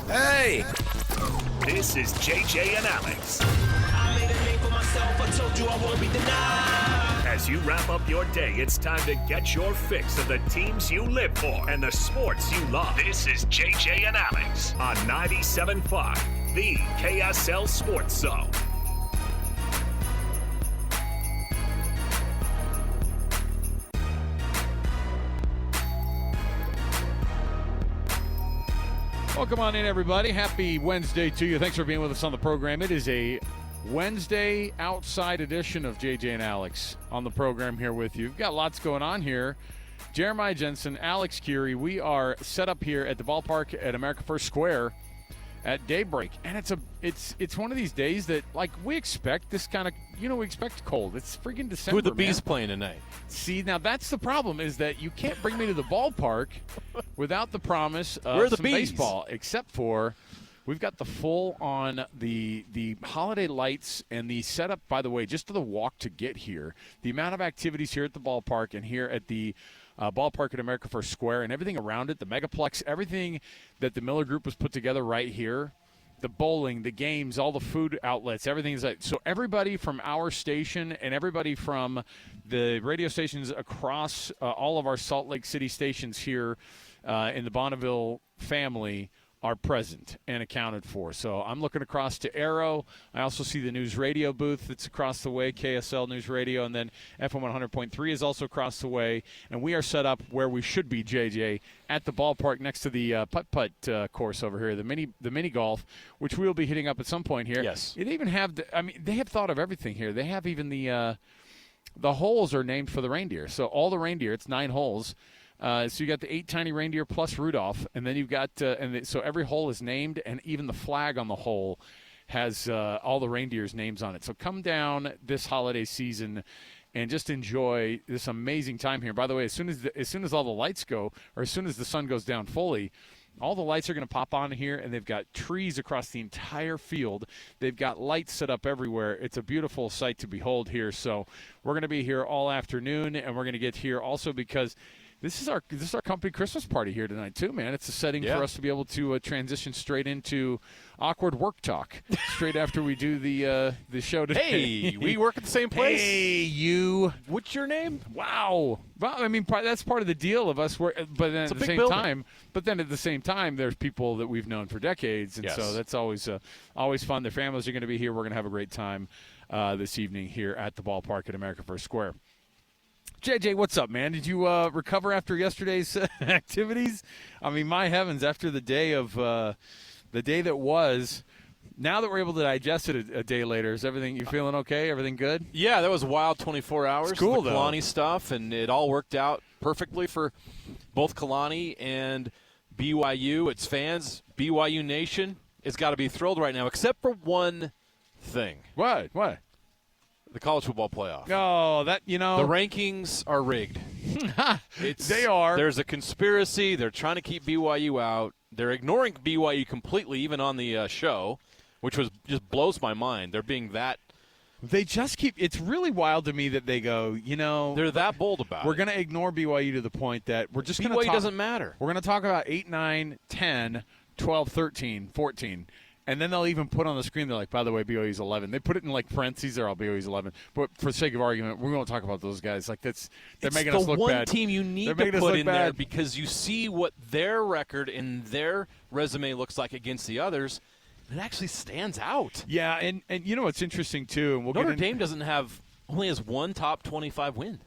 Hey! This is JJ and Alex. I made a name for myself, I told you I won't be denied. As you wrap up your day, it's time to get your fix of the teams you live for and the sports you love. This is JJ and Alex on 97.5, the KSL Sports Zone. Welcome on in, everybody. Happy Wednesday to you. Thanks for being with us on the program. It is a Wednesday outside edition of JJ and Alex on the program here with you. We've got lots going on here. Jeremiah Jensen, Alex Kirry. We are set up here at the ballpark at America First Square at daybreak, and it's one of these days that, like, we expect this kind of, we expect cold. It's freaking December. Who are the Bees man. playing tonight? See, now that's the problem, is that you can't bring me to the ballpark without the promise of Where are the some Bees? baseball, except for we've got the full on the holiday lights and the setup, by the way, just to the walk to get here, the amount of activities here at the ballpark and here at the ballpark at America First Square and everything around it, the Megaplex, everything that the Miller Group has put together right here, the bowling, the games, all the food outlets, everything is like, so everybody from our station and everybody from the radio stations across all of our Salt Lake City stations here in the Bonneville family are present and accounted for. So I'm looking across to Arrow. I also see the news radio booth that's across the way, KSL News Radio, and then FM 100.3 is also across the way. And we are set up where we should be, JJ, at the ballpark next to the putt-putt course over here, the mini golf, which we'll be hitting up at some point here. Yes. They even have, they have thought of everything here. They have even the holes are named for the reindeer. So all the reindeer, it's 9 holes. So you got the 8 tiny reindeer plus Rudolph, and then you've got so every hole is named, and even the flag on the hole has all the reindeer's names on it. So come down this holiday season and just enjoy this amazing time here. By the way, as soon as all the lights go, or as soon as the sun goes down fully, all the lights are going to pop on here, and they've got trees across the entire field. They've got lights set up everywhere. It's a beautiful sight to behold here. So we're going to be here all afternoon, and we're going to get here also because This is our company Christmas party here tonight too, man. It's a setting for us to be able to transition straight into awkward work talk straight after we do the show today. Hey, we work at the same place. Hey, you. What's your name? Wow. Well, I mean, that's part of the deal of us. But then at the same time, there's people that we've known for decades, and so that's always fun. Their families are going to be here. We're going to have a great time this evening here at the ballpark at America First Square. JJ, what's up, man? Did you recover after yesterday's activities? I mean, my heavens, after the day that was, now that we're able to digest it a day later, is everything, you feeling okay? Everything good? Yeah, that was a wild 24 hours. It's cool, the Kalani stuff, and it all worked out perfectly for both Kalani and BYU. Its fans, BYU Nation, has got to be thrilled right now, except for one thing. What? The college football playoff. Oh, the rankings are rigged. They are. There's a conspiracy. They're trying to keep BYU out. They're ignoring BYU completely, even on the show, which just blows my mind. They're being that. They just keep. It's really wild to me that they go, they're that bold about it. We're going to ignore BYU to the point that we're just going to talk. BYU doesn't matter. We're going to talk about 8, 9, 10, 12, 13, 14. And then they'll even put on the screen, they're like, by the way, BYU's 11. They put it in like parentheses, they're all BYU's 11. But for the sake of argument, we won't talk about those guys. Like they're making us look bad. It's the one team you need to put in there because you see what their record and their resume looks like against the others. It actually stands out. Yeah, and you know what's interesting too, and Notre Dame only has one top 25 win.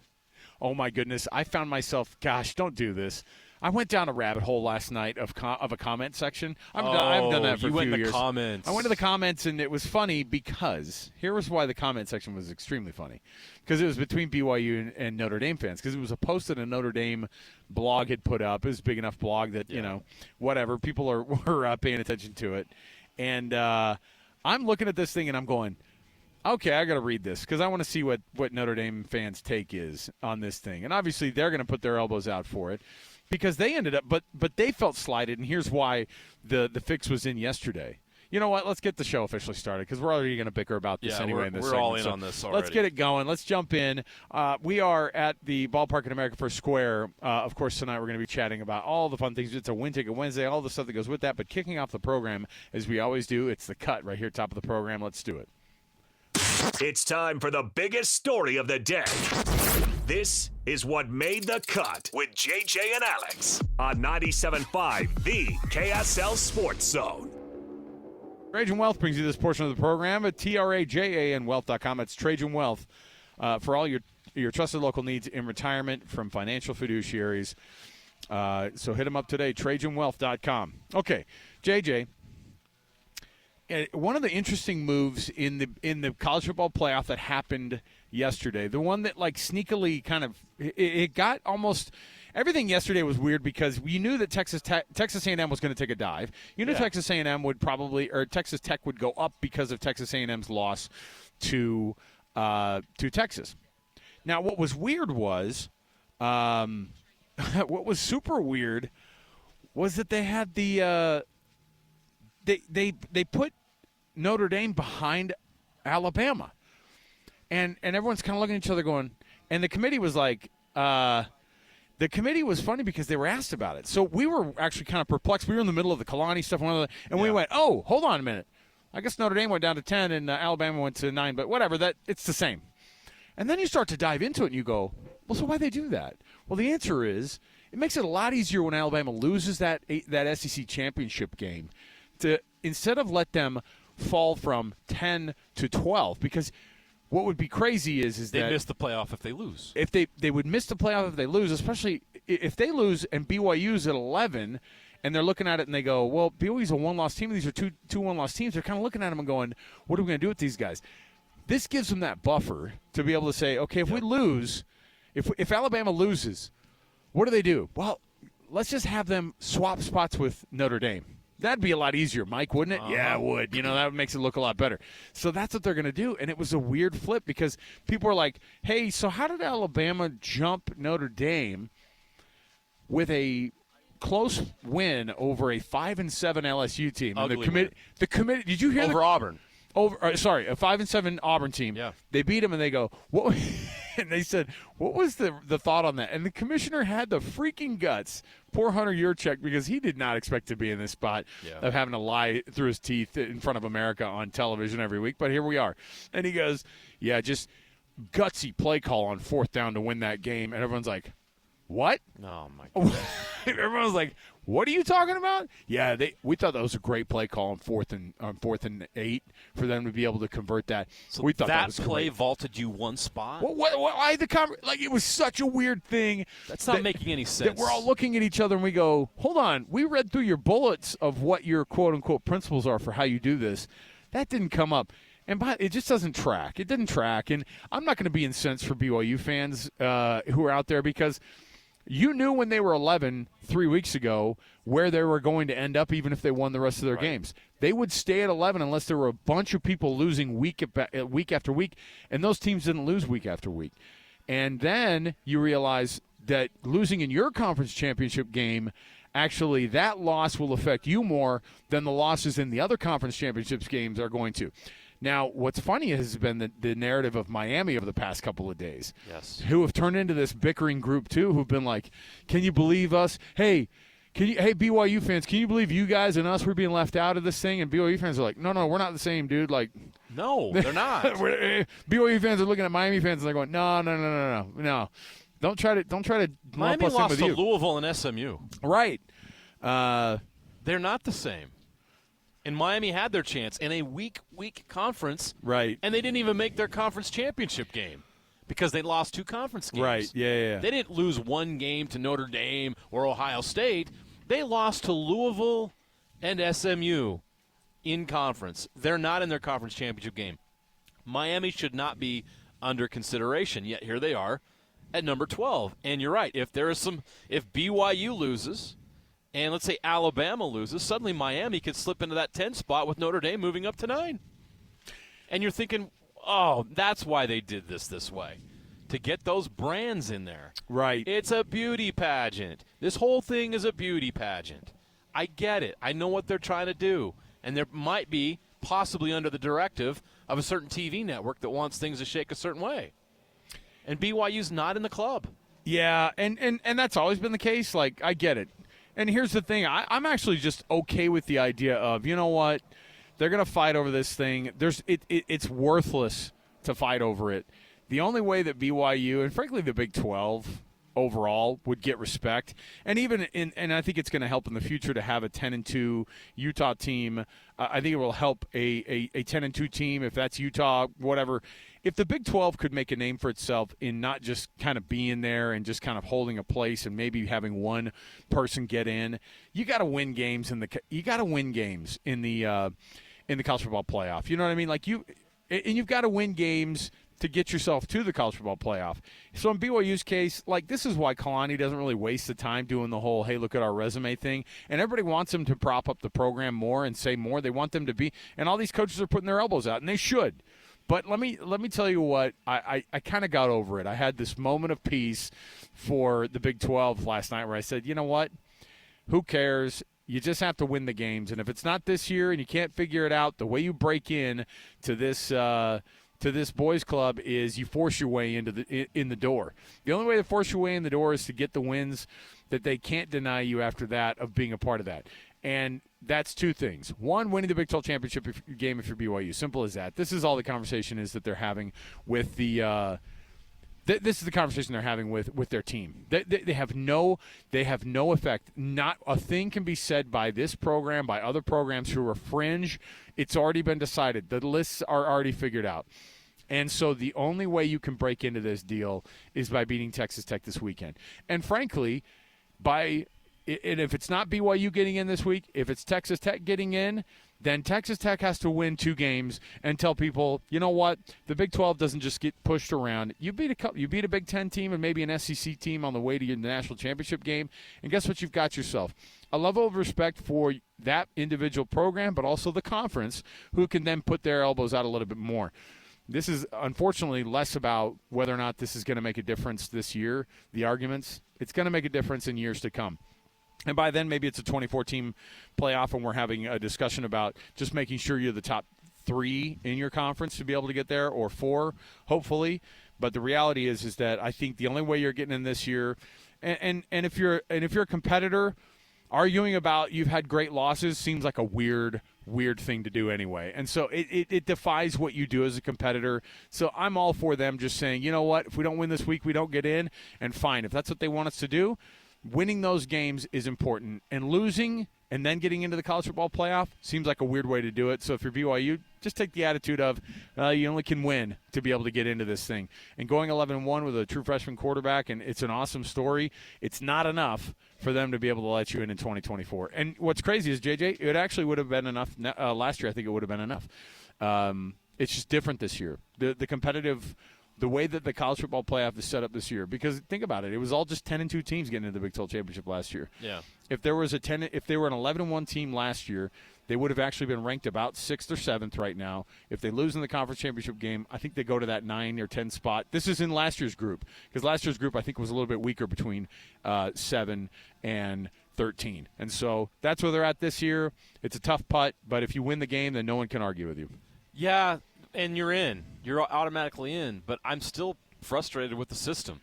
Oh my goodness, I found myself. Gosh, don't do this. I went down a rabbit hole last night of a comment section. I've done that for a few years. You went to the comments. I went to the comments, and it was funny because here was why the comment section was extremely funny. Because it was between BYU and Notre Dame fans. Because it was a post that a Notre Dame blog had put up. It was a big enough blog that, whatever. People were paying attention to it. And I'm looking at this thing, and I'm going, okay, I got to read this because I want to see what Notre Dame fans' take is on this thing. And obviously they're going to put their elbows out for it. Because they ended up, but they felt slighted, and here's why the fix was in yesterday. You know what? Let's get the show officially started because we're already going to bicker about this anyway. We're all in on this already. Let's get it going. Let's jump in. We are at the ballpark in America First Square. Of course, tonight we're going to be chatting about all the fun things. It's a Win Ticket Wednesday, all the stuff that goes with that. But kicking off the program, as we always do, it's the cut right here, top of the program. Let's do it. It's time for the biggest story of the day. This is What Made the Cut with JJ and Alex on 97.5, the KSL Sports Zone. Trajan Wealth brings you this portion of the program at TRAJANwealth.com. It's Trajan Wealth for all your trusted local needs in retirement from financial fiduciaries. So hit them up today, TrajanWealth.com. Okay, JJ. One of the interesting moves in the college football playoff that happened yesterday, the one that like sneakily kind of it got almost everything yesterday was weird because we knew that Texas A&M was going to take a dive. You knew Texas A&M would probably or Texas Tech would go up because of Texas A&M's loss to Texas. Now, what was weird was what was super weird was that they had the They put Notre Dame behind Alabama, and everyone's kind of looking at each other going, and the committee was like, the committee was funny because they were asked about it. So we were actually kind of perplexed. We were in the middle of the Kalani stuff, and we went, oh, hold on a minute. I guess Notre Dame went down to 10 and Alabama went to 9, but whatever, it's the same. And then you start to dive into it and you go, well, so why'd they do that? Well, the answer is it makes it a lot easier when Alabama loses that SEC championship game to instead of let them fall from 10 to 12, because what would be crazy is they that miss the playoff if they lose. If they would miss the playoff if they lose, especially if they lose and BYU's at 11, and they're looking at it and they go, well, BYU's a one-loss team. These are two one-loss teams. They're kind of looking at them and going, what are we going to do with these guys? This gives them that buffer to be able to say, okay, if we lose, if Alabama loses, what do? Well, let's just have them swap spots with Notre Dame. That'd be a lot easier, Mike, wouldn't it? Yeah, it would. That makes it look a lot better. So that's what they're going to do. And it was a weird flip because people were like, hey, so how did Alabama jump Notre Dame with a close win over a 5-7 LSU team? Ugly and the committee, did you hear over Auburn? A 5-7 Auburn team. Yeah. They beat them, and they go, what? And they said, what was the thought on that? And the commissioner had the freaking guts. Poor Hunter Yurchek, because he did not expect to be in this spot of having to lie through his teeth in front of America on television every week. But here we are. And he goes, yeah, just gutsy play call on 4th down to win that game. And everyone's like, what? Oh, my God. Everyone's like, what are you talking about? Yeah, we thought that was a great play call on 4th and 8 for them to be able to convert that. So we thought that was play great. Vaulted you one spot? Why it was such a weird thing. That's not making any sense. That we're all looking at each other and we go, hold on, we read through your bullets of what your quote-unquote principles are for how you do this. That didn't come up. And it just doesn't track. It didn't track. And I'm not going to be incensed for BYU fans who are out there because you knew when they were 11 3 weeks ago where they were going to end up even if they won the rest of their games. They would stay at 11 unless there were a bunch of people losing week after week, and those teams didn't lose week after week. And then you realize that losing in your conference championship game, actually that loss will affect you more than the losses in the other conference championships games are going to. Now, what's funny has been the narrative of Miami over the past couple of days, who have turned into this bickering group too, who've been like, can you believe us? Hey, BYU fans, can you believe you guys and us, we're being left out of this thing? And BYU fans are like, no, we're not the same, dude. Like, no, they're not. BYU fans are looking at Miami fans and they're going, no. Don't try to Miami lost to Louisville and SMU. Right. They're not the same. And Miami had their chance in a weak conference. Right. And they didn't even make their conference championship game because they lost 2 conference games. Right, yeah. They didn't lose 1 game to Notre Dame or Ohio State. They lost to Louisville and SMU in conference. They're not in their conference championship game. Miami should not be under consideration, yet here they are at number 12. And you're right, if BYU loses – and let's say Alabama loses, suddenly Miami could slip into that 10 spot with Notre Dame moving up to 9. And you're thinking, oh, that's why they did this way, to get those brands in there. Right. It's a beauty pageant. This whole thing is a beauty pageant. I get it. I know what they're trying to do. And there might be possibly under the directive of a certain TV network that wants things to shake a certain way. And BYU's not in the club. Yeah, and that's always been the case. Like, I get it. And here's the thing. I'm actually just okay with the idea of, you know what, they're going to fight over this thing. It's worthless to fight over it. The only way that BYU, and frankly the Big 12 overall, would get respect, and I think it's going to help in the future to have a 10-2 Utah team. I think it will help a 10-2 team, if that's Utah, whatever. If the Big 12 could make a name for itself in not just kind of being there and just kind of holding a place and maybe having one person get in, you got to win games in the college football playoff. You know what I mean? Like you've got to win games to get yourself to the college football playoff. So in BYU's case, like, this is why Kalani doesn't really waste the time doing the whole, hey, look at our resume thing. And everybody wants him to prop up the program more and say more. They want them to be, and all these coaches are putting their elbows out, and they should. But let me tell you what, I kind of got over it. I had this moment of peace for the Big 12 last night where I said, you know what, who cares? You just have to win the games. And if it's not this year and you can't figure it out, the way you break in to this boys club is you force your way in the door. The only way to force your way in the door is to get the wins that they can't deny you after that of being a part of that. And that's two things. One, winning the Big 12 championship game if you're BYU. Simple as that. This is all the conversation is that they're having with the this is the conversation they're having with their team. They have no effect. Not a thing can be said by this program, by other programs who are fringe. It's already been decided. The lists are already figured out. And so the only way you can break into this deal is by beating Texas Tech this weekend. And frankly, and if it's not BYU getting in this week, if it's Texas Tech getting in, then Texas Tech has to win 2 games and tell people, you know what, the Big 12 doesn't just get pushed around. You beat a Big 10 team and maybe an SEC team on the way to your national championship game, and guess what you've got yourself? A level of respect for that individual program, but also the conference, who can then put their elbows out a little bit more. This is unfortunately less about whether or not this is going to make a difference this year, the arguments. It's going to make a difference in years to come. And by then, maybe it's a 24-team playoff, and we're having a discussion about just making sure you're the top 3 in your conference to be able to get there, or 4, hopefully. But the reality is that I think the only way you're getting in this year, and if you're a competitor, arguing about you've had great losses seems like a weird thing to do anyway. And so it defies what you do as a competitor. So I'm all for them just saying, you know what, if we don't win this week, we don't get in, and fine. If that's what they want us to do, winning those games is important. And losing and then getting into the college football playoff seems like a weird way to do it. So if you're BYU, just take the attitude of you only can win to be able to get into this thing. And going 11-1 with a true freshman quarterback, and it's an awesome story, it's not enough for them to be able to let you in 2024. And what's crazy is, JJ, it actually would have been enough. Last year I think it would have been enough. It's just different this year. The way that the college football playoff is set up this year, because think about it, it was all just 10-2 teams getting into the Big 12 championship last year. Yeah. If they were an 11-1 team last year, they would have actually been ranked about 6th or 7th right now. If they lose in the conference championship game, I think they go to that 9 or 10 spot. This is in last year's group, because last year's group I think was a little bit weaker between 7 and 13. And so that's where they're at this year. It's a tough putt, but if you win the game, then no one can argue with you. Yeah. And you're in. You're automatically in. But I'm still frustrated with the system.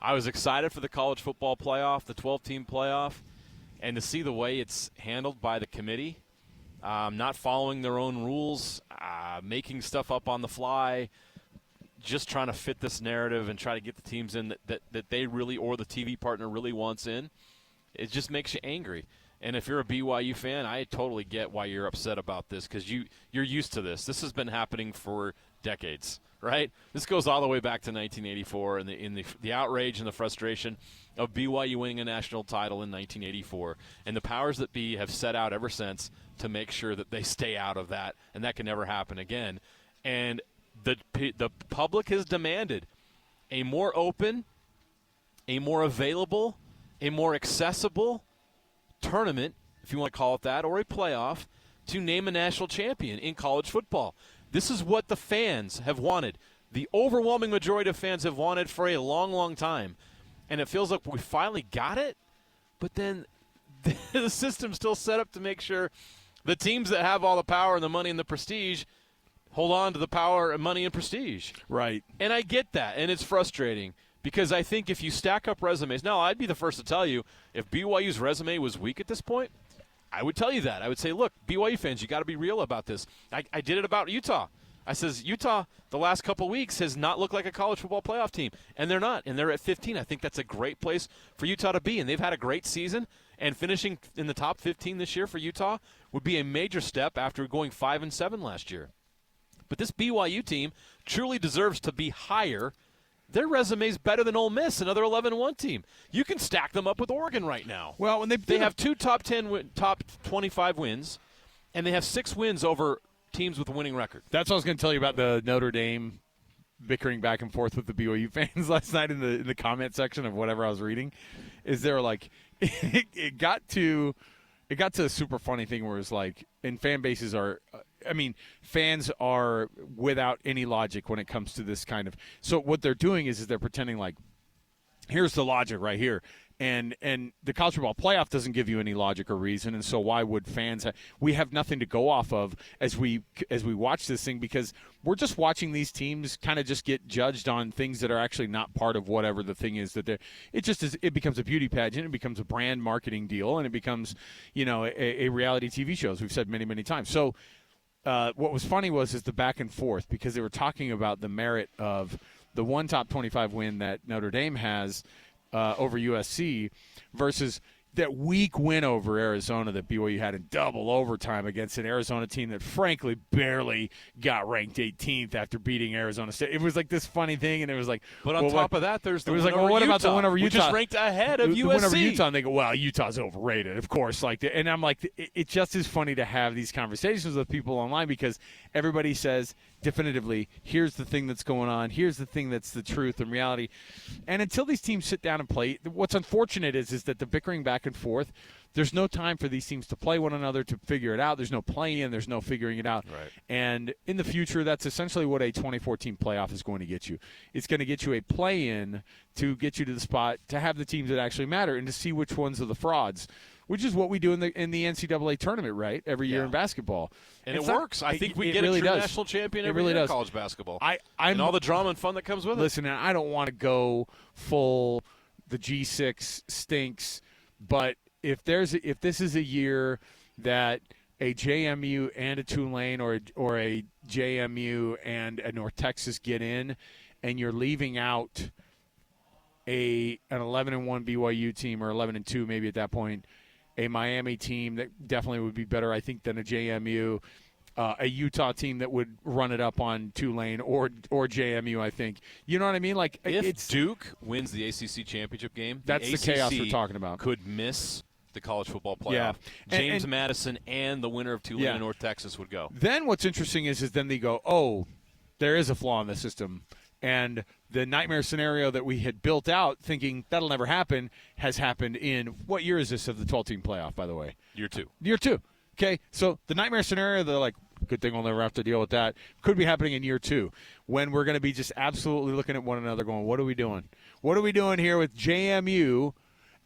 I was excited for the college football playoff, the 12-team playoff, and to see the way it's handled by the committee, not following their own rules, making stuff up on the fly, just trying to fit this narrative and try to get the teams in that they really, or the TV partner really wants in, it just makes you angry. And if you're a BYU fan, I totally get why you're upset about this, because you're used to this. This has been happening for decades, right? This goes all the way back to 1984 and in the outrage and the frustration of BYU winning a national title in 1984. And the powers that be have set out ever since to make sure that they stay out of that, and that can never happen again. And the public has demanded a more open, a more available, a more accessible tournament, if you want to call it that, or a playoff, to name a national champion in college football. This is what the fans have wanted. The overwhelming majority of fans have wanted for a long, long time. And it feels like we finally got it, but then the system's still set up to make sure The teams that have all the power and the money and the prestige hold on to the power and money and prestige. Right. And I get that, and it's frustrating because I think if you stack up resumes, now I'd be the first to tell you if BYU's resume was weak at this point, I would tell you that. I would say, look, BYU fans, you got to be real about this. I did it about Utah. I says, Utah, the last couple of weeks, has not looked like a college football playoff team. And they're not. And they're at 15. I think that's a great place for Utah to be. And they've had a great season. And finishing in the top 15 this year for Utah would be a major step after going 5-7 last year. But this BYU team truly deserves to be higher. Their resume's better than Ole Miss, another 11-1 team. You can stack them up with Oregon right now. Well, when they have 2 top 25 wins, and they have 6 wins over teams with a winning record. That's what I was going to tell you about the Notre Dame bickering back and forth with the BYU fans last night in the comment section of whatever I was reading. Is there like it got to a super funny thing where it's like, and fan bases are. Fans are without any logic when it comes to this kind of. So what they're doing is they're pretending like, here's the logic right here. And the college football playoff doesn't give you any logic or reason, and so why would fans we have nothing to go off of as we watch this thing, because we're just watching these teams kind of just get judged on things that are actually not part of whatever the thing is that they're. It becomes a beauty pageant, it becomes a brand marketing deal, and it becomes a reality TV show, as we've said many, many times. So what was funny is the back and forth, because they were talking about the merit of the one top 25 win that Notre Dame has over USC versus that weak win over Arizona that BYU had in double overtime against an Arizona team that frankly barely got ranked 18th after beating Arizona State. It was like this funny thing, and it was like, but on top of that, there's the win over over what Utah, about the win over Utah? Which is ranked ahead of USC. The win over Utah, and they go, well, Utah's overrated, of course. And I'm like, it just is funny to have these conversations with people online, because everybody says definitively, here's the thing that's going on, here's the thing that's the truth and reality. And until these teams sit down and play, what's unfortunate is that the bickering back and forth, there's no time for these teams to play one another to figure it out. There's no play-in, there's no figuring it out. Right. And in the future, that's essentially what a 2014 playoff is going to get you. It's going to get you a play-in to get you to the spot to have the teams that actually matter and to see which ones are the frauds, which is what we do in the NCAA tournament, right? Every year in basketball. And it works. I think we get really a true does. national champion every really year in does. college basketball. And all the drama and fun that comes with it. Listen, I don't want to go full the G6 stinks, but if this is a year that a JMU and a Tulane or a JMU and a North Texas get in, and you're leaving out an 11-1 BYU team, or 11-2 maybe at that point, a Miami team that definitely would be better, I think, than a JMU, a Utah team that would run it up on Tulane or JMU, I think. You know what I mean? Like, if Duke wins the ACC championship game, that's the chaos we're talking about. Could miss the college football playoff. Yeah. James Madison and the winner of Tulane and North Texas would go. Then what's interesting is then they go, oh, there is a flaw in the system. And the nightmare scenario that we had built out thinking that'll never happen has happened in – what year is this of the 12-team playoff, by the way? Year 2. Year 2. Okay, so the nightmare scenario, they're like, good thing we'll never have to deal with that, could be happening in year 2, when we're going to be just absolutely looking at one another going, what are we doing? What are we doing here with JMU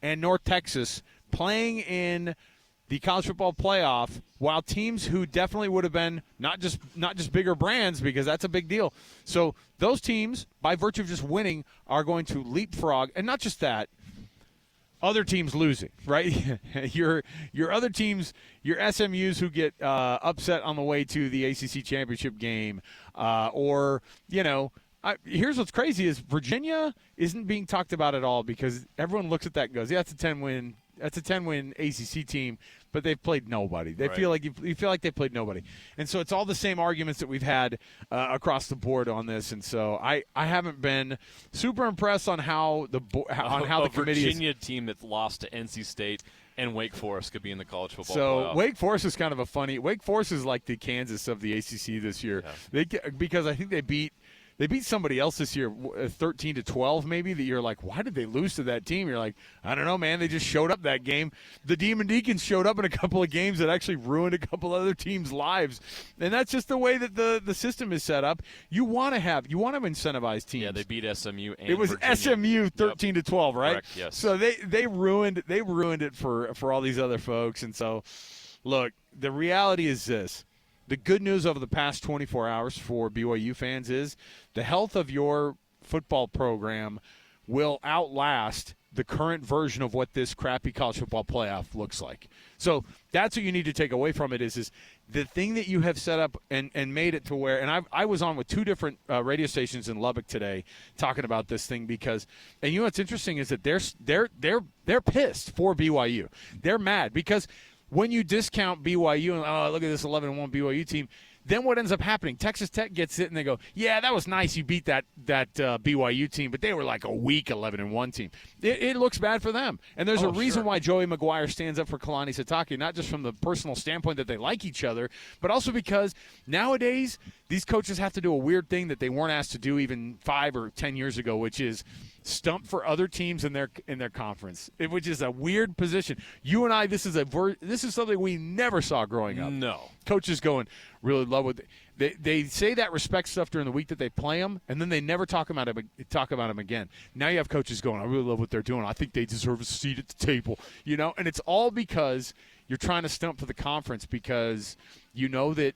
and North Texas playing in the college football playoff, while teams who definitely would have been not just bigger brands, because that's a big deal. So those teams, by virtue of just winning, are going to leapfrog, and not just that, other teams losing, right? your other teams, your SMUs who get upset on the way to the ACC championship game, here's what's crazy is Virginia isn't being talked about at all, because everyone looks at that and goes, yeah, it's a 10-win. That's a 10-win ACC team, but they've played nobody. They feel like you feel like they played nobody, and so it's all the same arguments that we've had across the board on this. And so I haven't been super impressed on how the committee Virginia team that's lost to NC State and Wake Forest could be in the college football playoff. So Wake Forest is kind of a funny. Wake Forest is like the Kansas of the ACC this year. Yeah. Because I think they beat somebody else this year, 13-12 maybe, that you're like, why did they lose to that team? You're like, I don't know, man. They just showed up that game. The Demon Deacons showed up in a couple of games that actually ruined a couple other teams' lives. And that's just the way that the system is set up. You want to incentivize teams. Yeah, they beat SMU and it was Virginia. SMU 13-12, right? Correct, yes. So they ruined it for all these other folks. And so Look, the reality is this. The good news over the past 24 hours for BYU fans is the health of your football program will outlast the current version of what this crappy college football playoff looks like. So that's what you need to take away from it is the thing that you have set up and made it to where, and I was on with 2 different radio stations in Lubbock today talking about this thing because, and you know what's interesting is that they're pissed for BYU. They're mad because when you discount BYU and, oh, look at this 11-1 BYU team, then what ends up happening? Texas Tech gets it, and they go, yeah, that was nice. You beat that BYU team, but they were like a weak 11-1 team. It looks bad for them. And there's a reason why Joey McGuire stands up for Kalani Sitake, not just from the personal standpoint that they like each other, but also because nowadays these coaches have to do a weird thing that they weren't asked to do even 5 or 10 years ago, which is stump for other teams in their conference, which is a weird position. You and I, this is something we never saw growing up. No. Coaches going, really love what they say that respect stuff during the week that they play them, and then they never talk about them again. Now you have coaches going, I really love what they're doing. I think they deserve a seat at the table, and it's all because you're trying to stump for the conference because you know that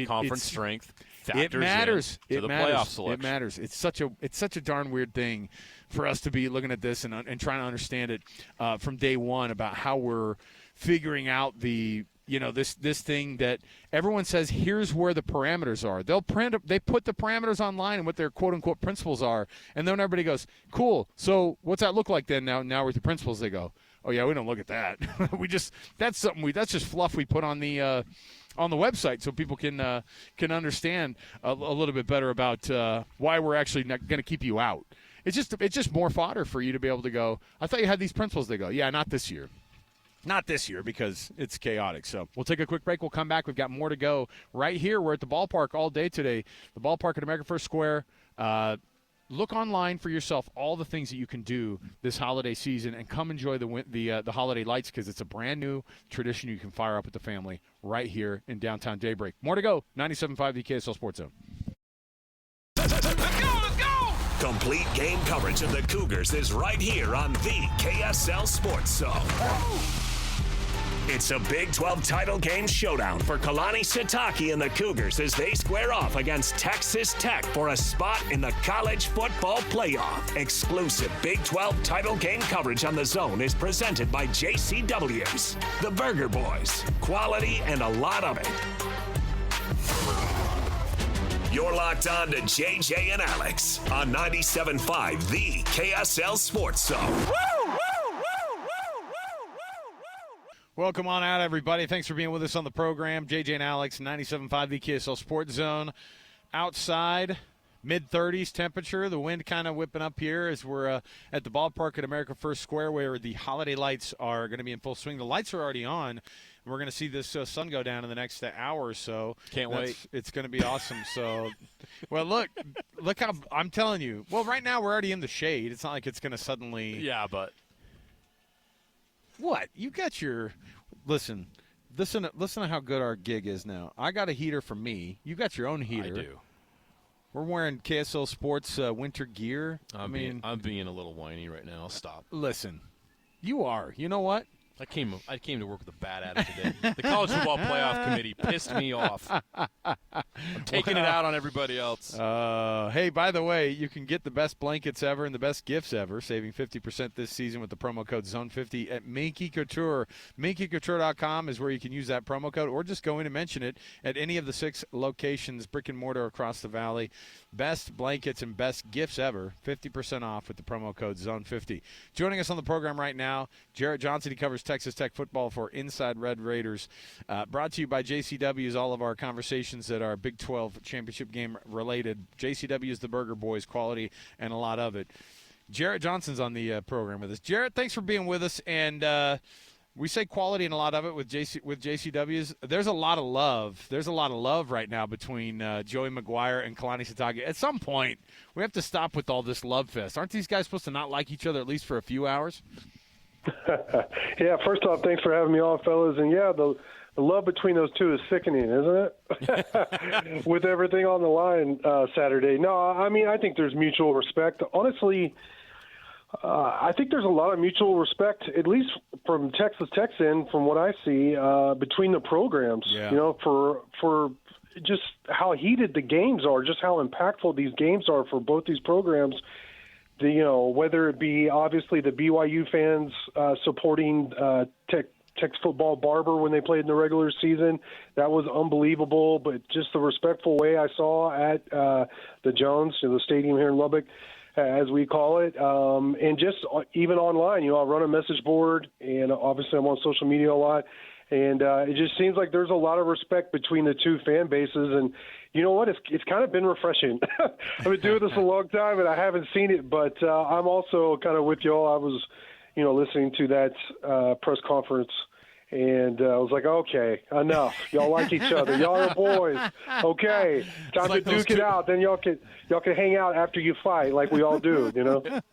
conference strength factors it matters. To the playoff selection. It matters. It's such a darn weird thing for us to be looking at this and trying to understand it from day one about how we're figuring out this thing that everyone says here's where the parameters are. They put the parameters online and what their quote unquote principles are, and then everybody goes, cool. So what's that look like then? Now with the principles, they go, oh yeah, we don't look at that. That's just fluff we put on the website so people can understand a little bit better about why we're actually not going to keep you out. It's just more fodder for you to be able to go, I thought you had these principles. They go, yeah, not this year. Not this year because it's chaotic. So we'll take a quick break. We'll come back. We've got more to go right here. We're at the ballpark all day today. The ballpark at America First Square. Look online for yourself all the things that you can do this holiday season and come enjoy the holiday lights because it's a brand new tradition you can fire up with the family right here in downtown Daybreak. More to go. 97.5 the KSL Sports Zone. Let's go! Complete game coverage of the Cougars is right here on the KSL Sports Zone. It's a Big 12 title game showdown for Kalani Sitake and the Cougars as they square off against Texas Tech for a spot in the college football playoff. Exclusive Big 12 title game coverage on the Zone is presented by JCW's, the Burger Boys. Quality and a lot of it. You're locked on to JJ and Alex on 97.5, the KSL Sports Zone. Welcome on out, everybody. Thanks for being with us on the program. JJ and Alex, 97.5 the KSL Sports Zone. Outside, mid-30s temperature. The wind kind of whipping up here as we're at the ballpark at America First Square where the holiday lights are going to be in full swing. The lights are already on. We're going to see this sun go down in the next hour or so. Can't wait. It's going to be awesome. So, well, look how I'm telling you. Well, right now we're already in the shade. It's not like it's going to suddenly. Yeah, but. What? You got your – listen to how good our gig is now. I got a heater for me. You got your own heater. I do. We're wearing KSL Sports winter gear. I'm being a little whiny right now. I'll stop. Listen, you are. You know what? I came to work with a bad attitude today. The College Football Playoff Committee pissed me off. I'm taking it out on everybody else. Hey, by the way, you can get the best blankets ever and the best gifts ever, saving 50% this season with the promo code ZONE50 at Minky Couture. MinkyCouture.com is where you can use that promo code, or just go in and mention it at any of the 6 locations, brick and mortar across the valley. Best blankets and best gifts ever, 50% off with the promo code ZONE50. Joining us on the program right now, Jarret Johnson. He covers Texas Tech football for Inside Red Raiders. Brought to you by JCW's, all of our conversations that are Big 12 championship game related. JCW's, the Burger Boys, quality and a lot of it. Jarret Johnson's on the program with us. Jarret, thanks for being with us. And we say quality and a lot of it with JCW's. There's a lot of love. There's a lot of love right now between Joey McGuire and Kalani Sitake. At some point, we have to stop with all this love fest. Aren't these guys supposed to not like each other at least for a few hours? Yeah, first off, thanks for having me on, fellas. And, yeah, the love between those two is sickening, isn't it? With everything on the line Saturday. No, I mean, I think there's mutual respect. Honestly, I think there's a lot of mutual respect, at least from Texas Tech's end, from what I see, between the programs. Yeah. You know, for just how heated the games are, just how impactful these games are for both these programs. Whether it be obviously the BYU fans supporting Tech's football Barber when they played in the regular season, that was unbelievable. But just the respectful way I saw at the Jones, the stadium here in Lubbock, as we call it, and just even online, I run a message board, and obviously I'm on social media a lot, and it just seems like there's a lot of respect between the two fan bases, and you know what? It's kind of been refreshing. I've been doing this a long time, and I haven't seen it, but I'm also kind of with y'all. I was, listening to that press conference, and I was like, okay, enough. Y'all like each other. Y'all are boys. Okay, time to duke it out. Then y'all can hang out after you fight, like we all do.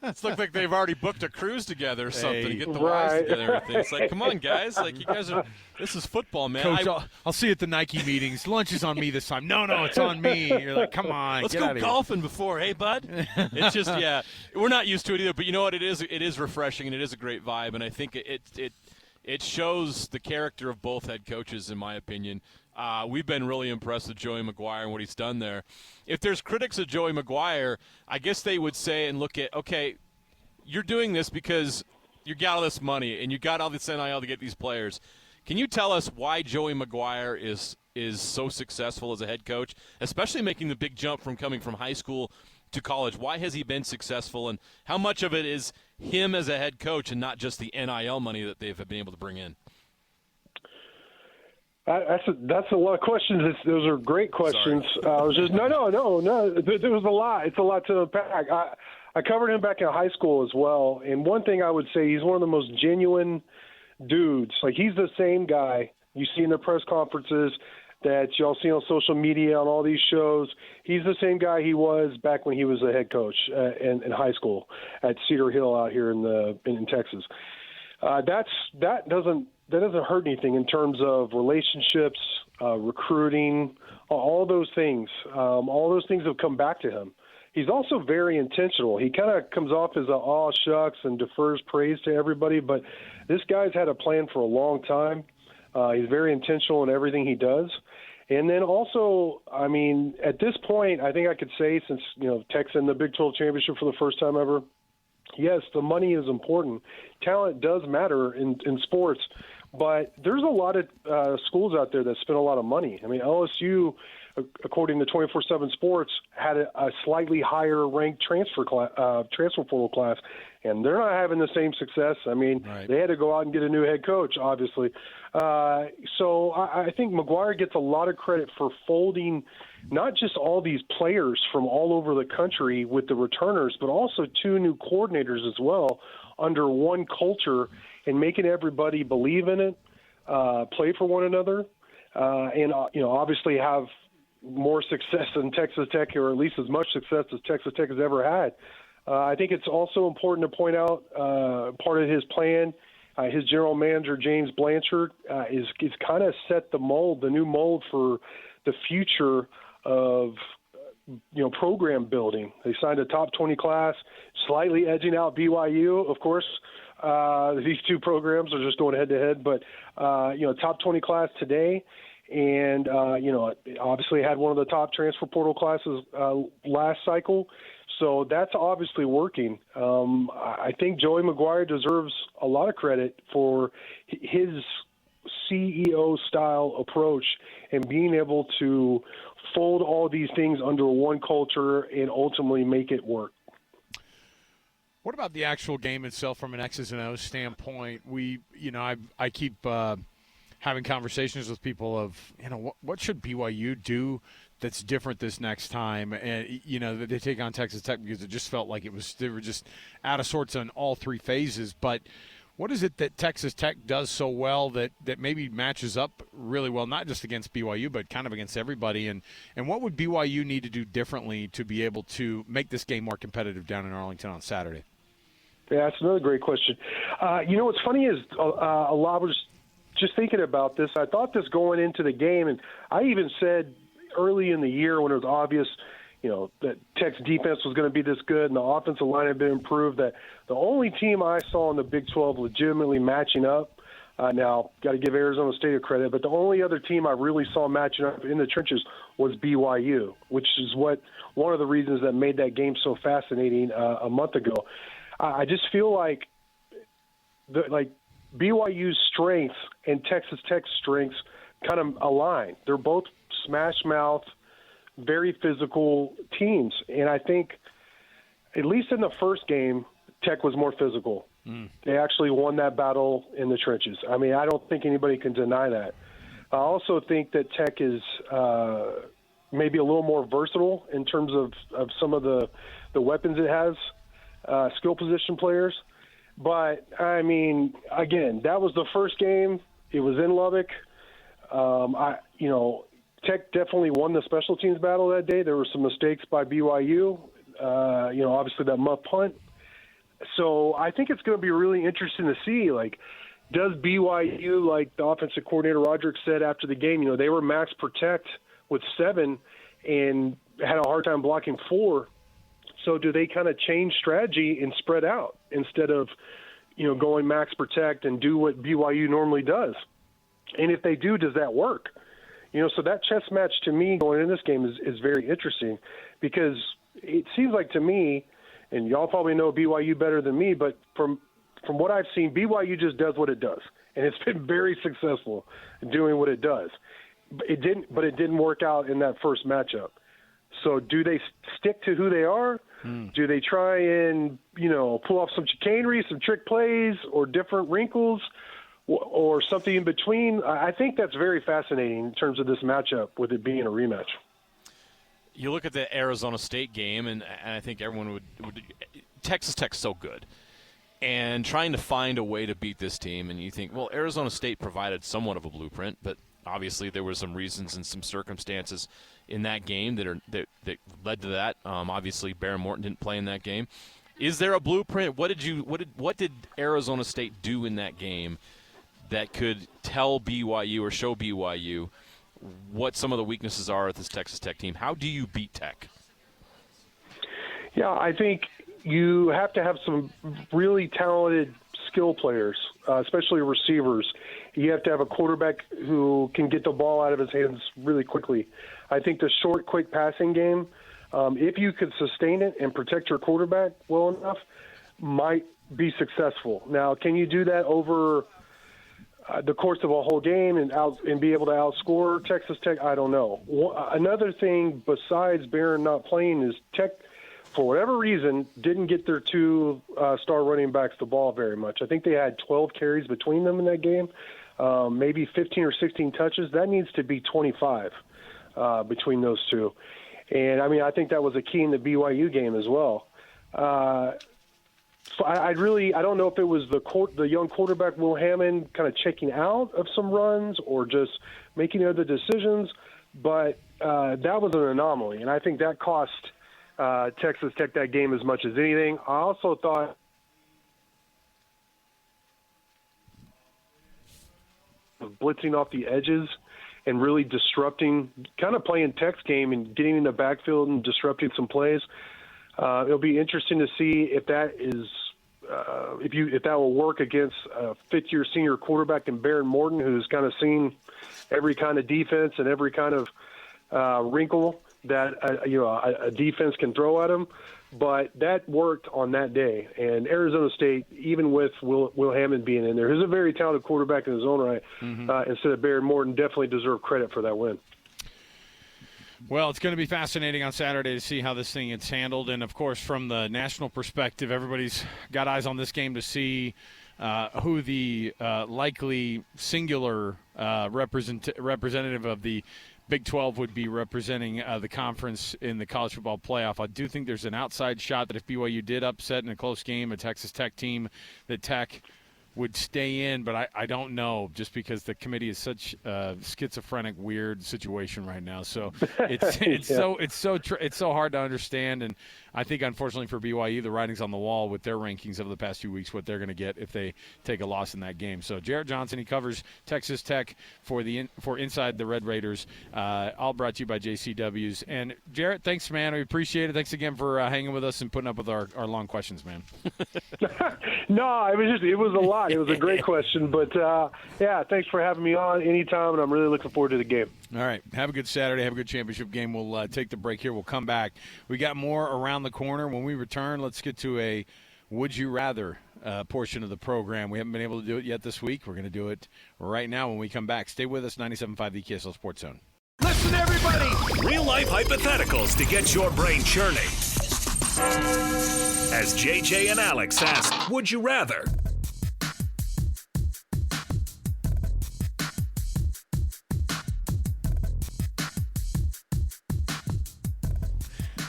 It's like they've already booked a cruise together or something to get the right. wives together and everything. It's like, come on, guys. Like, you guys are. This is football, man. Coach, I'll see you at the Nike meetings. Lunch is on me this time. No, it's on me. You're like, come on, let's get go out of golfing before, hey, bud. It's just, we're not used to it either. But you know what? It is refreshing, and it is a great vibe. And I think it shows the character of both head coaches, in my opinion. We've been really impressed with Joey McGuire and what he's done there. If there's critics of Joey McGuire, I guess they would say and look at, okay, you're doing this because you got all this money and you got all this NIL to get these players. Can you tell us why Joey McGuire is so successful as a head coach, especially making the big jump from coming from high school to college? Why has he been successful, and how much of it is him as a head coach and not just the NIL money that they've been able to bring in? That's a lot of questions. Those are great questions. I was just no. There was a lot. It's a lot to unpack. I covered him back in high school as well, and one thing I would say, he's one of the most genuine dudes. Like, he's the same guy you see in the press conferences that y'all see on social media, on all these shows. He's the same guy he was back when he was a head coach in high school at Cedar Hill out here in Texas. That doesn't hurt anything in terms of relationships, recruiting, all those things. All those things have come back to him. He's also very intentional. He kind of comes off as aw shucks and defers praise to everybody, but this guy's had a plan for a long time. He's very intentional in everything he does. And then also, I mean, at this point, I think I could say, since, Tech's in the Big 12 championship for the first time ever, yes, the money is important. Talent does matter in sports, but there's a lot of schools out there that spend a lot of money. I mean, LSU, according to 24/7 Sports, had a slightly higher ranked transfer portal class, and they're not having the same success. I mean, They had to go out and get a new head coach, obviously. So I think McGuire gets a lot of credit for folding not just all these players from all over the country with the returners, but also 2 new coordinators as well under one culture, and making everybody believe in it, play for one another, and obviously have more success than Texas Tech, or at least as much success as Texas Tech has ever had. I think it's also important to point out part of his plan. His general manager, James Blanchard, is kind of set the new mold for the future of program building. They signed a top 20 class, slightly edging out BYU, of course. These two programs are just going head to head, but top 20 class today. And, obviously had one of the top transfer portal classes last cycle. So that's obviously working. I think Joey McGuire deserves a lot of credit for his CEO-style approach and being able to fold all these things under one culture and ultimately make it work. What about the actual game itself from an X's and O's standpoint? I keep having conversations with people of, what should BYU do that's different this next time? And, that they take on Texas Tech, because it just felt like they were just out of sorts on all 3 phases. But what is it that Texas Tech does so well that maybe matches up really well, not just against BYU, but kind of against everybody? And what would BYU need to do differently to be able to make this game more competitive down in Arlington on Saturday? Yeah, that's another great question. What's funny is a lot was just thinking about this. I thought this going into the game, and I even said early in the year when it was obvious, that Tech's defense was going to be this good and the offensive line had been improved, that the only team I saw in the Big 12 legitimately matching up, now got to give Arizona State a credit, but the only other team I really saw matching up in the trenches was BYU, which is one of the reasons that made that game so fascinating a month ago. I just feel like BYU's strengths and Texas Tech's strengths kind of align. They're both smash mouth, very physical teams. And I think, at least in the first game, Tech was more physical. They actually won that battle in the trenches. I mean, I don't think anybody can deny that. I also think that Tech is maybe a little more versatile in terms of some of the weapons it has, skill position players. But, I mean, again, that was the first game. It was in Lubbock. Tech definitely won the special teams battle that day. There were some mistakes by BYU, obviously that muff punt. So I think it's going to be really interesting to see, does BYU, like the offensive coordinator Roderick said after the game, they were max protect with 7 and had a hard time blocking 4. So do they kind of change strategy and spread out instead of, going max protect and do what BYU normally does? And if they do, does that work? So that chess match to me going into this game is very interesting, because it seems like to me, and y'all probably know BYU better than me, but from what I've seen, BYU just does what it does, and it's been very successful in doing what it does. But it didn't work out in that first matchup. So do they stick to who they are? Do they try and pull off some chicanery, some trick plays, or different wrinkles, or something in between? I think that's very fascinating in terms of this matchup, with it being a rematch. You look at the Arizona State game, and I think everyone would Texas Tech's so good. And trying to find a way to beat this team, and you think, well, Arizona State provided somewhat of a blueprint, but obviously there were some reasons and some circumstances in that game that led to that. Obviously, Baron Morton didn't play in that game. Is there a blueprint? What did Arizona State do in that game that could tell BYU or show BYU what some of the weaknesses are at this Texas Tech team? How do you beat Tech? Yeah, I think you have to have some really talented skill players, especially receivers. You have to have a quarterback who can get the ball out of his hands really quickly. I think the short, quick passing game, if you could sustain it and protect your quarterback well enough, might be successful. Now, can you do that over the course of a whole game and be able to outscore Texas Tech? I don't know. Another thing besides Barron not playing is Tech, for whatever reason, didn't get their 2 star running backs the ball very much. I think they had 12 carries between them in that game, maybe 15 or 16 touches. That needs to be 25 between those 2. And, I think that was a key in the BYU game as well. So I don't know if it was the young quarterback, Will Hammond, kind of checking out of some runs or just making other decisions, but that was an anomaly, and I think that cost Texas Tech that game as much as anything. I also thought of blitzing off the edges and really disrupting, kind of playing Tech's game and getting in the backfield and disrupting some plays. It'll be interesting to see if that is if that will work against a fifth-year senior quarterback in Baron Morton, who's kind of seen every kind of defense and every kind of wrinkle that a defense can throw at him. But that worked on that day. And Arizona State, even with Will Hammond being in there, who's a very talented quarterback in his own right, instead of Baron Morton, definitely deserved credit for that win. Well, it's going to be fascinating on Saturday to see how this thing gets handled. And, of course, from the national perspective, everybody's got eyes on this game to see who the likely singular representative of the Big 12 would be representing the conference in the college football playoff. I do think there's an outside shot that if BYU did upset in a close game a Texas Tech team, that Tech would stay in, but I don't know, just because the committee is such a schizophrenic, weird situation right now. So it's so hard to understand, and I think unfortunately for BYU, the writing's on the wall with their rankings over the past few weeks, what they're going to get if they take a loss in that game. So Jarret Johnson, he covers Texas Tech for Inside the Red Raiders, all brought to you by JCW's. And Jarret, thanks, man. We appreciate it. Thanks again for hanging with us and putting up with our long questions, man. No, it was a lot. It was a great question, but yeah, thanks for having me on anytime, and I'm really looking forward to the game. All right, have a good Saturday, have a good championship game. We'll take the break here. We'll come back. We got more around the corner. When we return, let's get to a Would You Rather portion of the program. We haven't been able to do it yet this week. We're going to do it right now when we come back. Stay with us, 97.5 the KSL Sports Zone. Listen, everybody. Real-life hypotheticals to get your brain churning. As JJ and Alex ask, would you rather?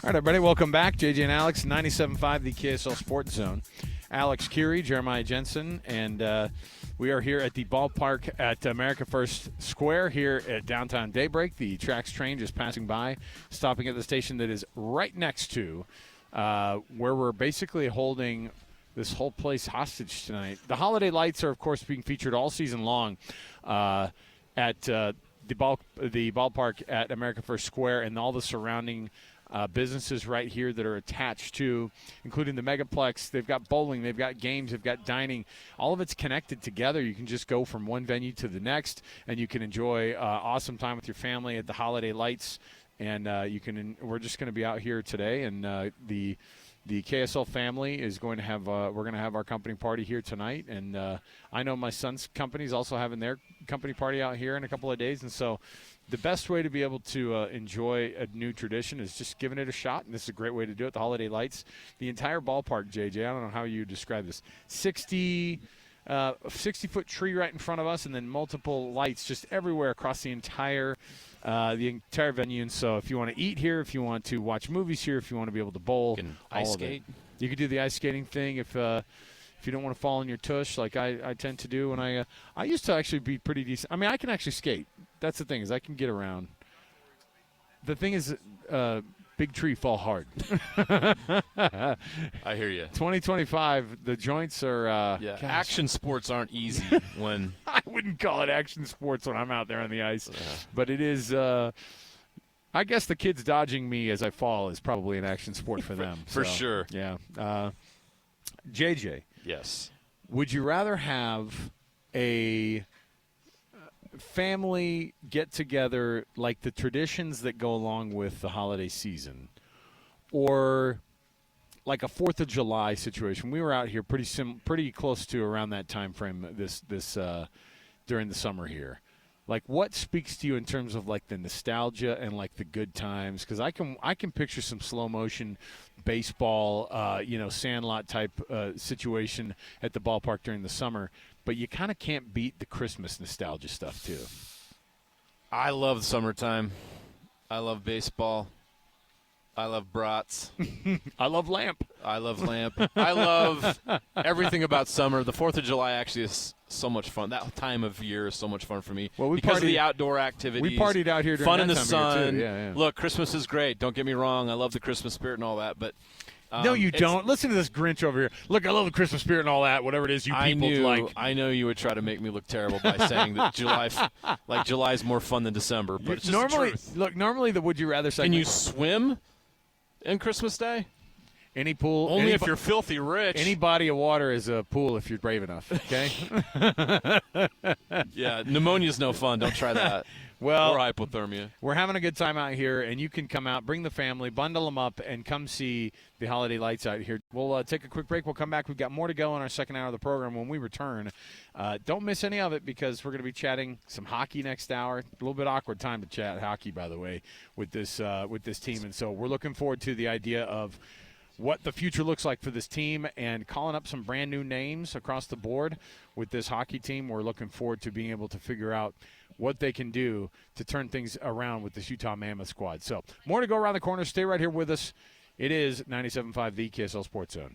All right, everybody, welcome back. JJ and Alex, 97.5 the KSL Sports Zone. Alex Kirry, Jeremiah Jensen, and we are here at the ballpark at America First Square here at downtown Daybreak. The Trax train just passing by, stopping at the station that is right next to where we're basically holding this whole place hostage tonight. The holiday lights are, of course, being featured all season long at the ballpark at America First Square and all the surrounding businesses right here that are attached to, including the Megaplex. They've got bowling, they've got games, they've got dining. All of it's connected together. You can just go from one venue to the next, and you can enjoy awesome time with your family at the holiday lights. And we're just going to be out here today, and the KSL family is going to have we're going to have our company party here tonight. And I know my son's company is also having their company party out here in a couple of days, and so the best way to be able to enjoy a new tradition is just giving it a shot, and this is a great way to do it. The holiday lights, the entire ballpark, JJ, I don't know how you describe this, 60-foot tree right in front of us, and then multiple lights just everywhere across the entire venue. And so if you want to eat here, if you want to watch movies here, if you want to be able to bowl, you can ice skate. You can do the ice skating thing if you don't want to fall in your tush like I tend to do. And I used to actually be pretty decent. I mean, I can actually skate. That's the thing, is I can get around. The thing is, big tree, fall hard. I hear you. 2025, the joints are action sports aren't easy when I wouldn't call it action sports when I'm out there on the ice. But it is I guess the kids dodging me as I fall is probably an action sport for them. For sure. Yeah. JJ. Yes. Would you rather have a family get together, like the traditions that go along with the holiday season, or like a 4th of July situation? We were out here pretty close to around that time frame this during the summer here. Like, what speaks to you in terms of like the nostalgia and like the good times? Because I can picture some slow motion baseball, sandlot type situation at the ballpark during the summer. But you kind of can't beat the Christmas nostalgia stuff, too. I love summertime. I love baseball. I love brats. I love lamp. I love lamp. I love everything about summer. The 4th of July actually is so much fun. That time of year is so much fun for me because of the outdoor activities. We partied out here during fun in the time sun. Of year too. Yeah. Look, Christmas is great. Don't get me wrong. I love the Christmas spirit and all that, but no, you don't. Listen to this Grinch over here. Look, I love the Christmas spirit and all that, whatever it is you people like. I know you would try to make me look terrible by saying that July is more fun than December, but it's just the truth. Look, normally the Would You Rather segment. Can you swim on Christmas Day? Any pool. Only if you're filthy rich. Any body of water is a pool if you're brave enough, okay? Yeah, pneumonia's no fun. Don't try that. Well, or hypothermia. We're having a good time out here, and you can come out, bring the family, bundle them up, and come see the holiday lights out here. We'll take a quick break. We'll come back. We've got more to go in our second hour of the program. When we return, don't miss any of it because we're going to be chatting some hockey next hour. A little bit awkward time to chat hockey, by the way, with this team. And so we're looking forward to the idea of what the future looks like for this team and calling up some brand new names across the board with this hockey team. We're looking forward to being able to figure out what they can do to turn things around with this Utah Mammoth squad. So more to go around the corner. Stay right here with us. It is 97.5 the KSL Sports Zone.